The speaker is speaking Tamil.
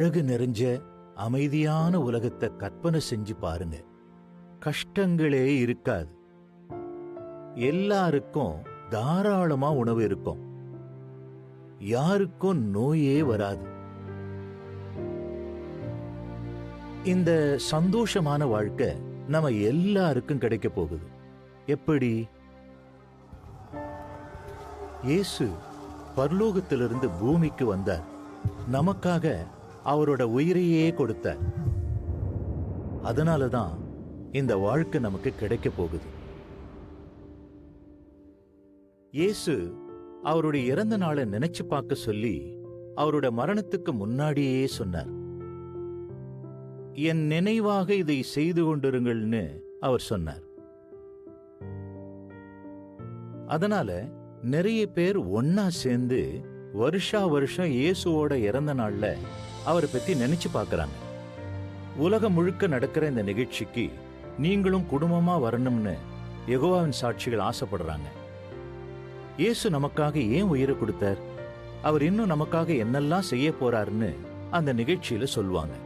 அழகு நிறைஞ்ச அமைதியான உலகத்தை கற்பனை செஞ்சு பாருங்க. கஷ்டங்களே இருக்காது. எல்லாருக்கும் தாராளமா உணவு இருக்கும். யாருக்கும் நோயே வராது. இந்த சந்தோஷமான வாழ்க்கை நம்ம எல்லாருக்கும் கிடைக்க போகுது. எப்படி? இயேசு பரலோகத்திலிருந்து பூமிக்கு வந்தார். நமக்காக அவரோட உயிரையே கொடுத்தார். அதனாலதான் இந்த வாழ்க்கை நமக்கு கிடைக்க போகுது. இயேசு அவருடைய இறந்த நாளை நினைச்சு பார்க்க சொல்லி அவரோட மரணத்துக்கு முன்னாடியே சொன்னார். என் நினைவாக இதை செய்து கொண்டிருங்கள்னு அவர் சொன்னார். அதனால நிறைய பேர் ஒன்னா சேர்ந்து வருஷா வருஷம் இயேசுவோட இறந்த நாள்ல அவரை பத்தி நினைச்சு பார்க்கறாங்க. உலகம் முழுக்க நடக்கிற இந்த நிகழ்ச்சிக்கு நீங்களும் குடும்பமா வரணும்னு யெகோவாவின் சாட்சிகள் ஆசைப்படுறாங்க. இயேசு நமக்காக ஏன் உயிரை கொடுத்தார், அவர் இன்னும் நமக்காக என்னெல்லாம் செய்ய போறாருன்னு அந்த நிகழ்ச்சியில சொல்லுவாங்க.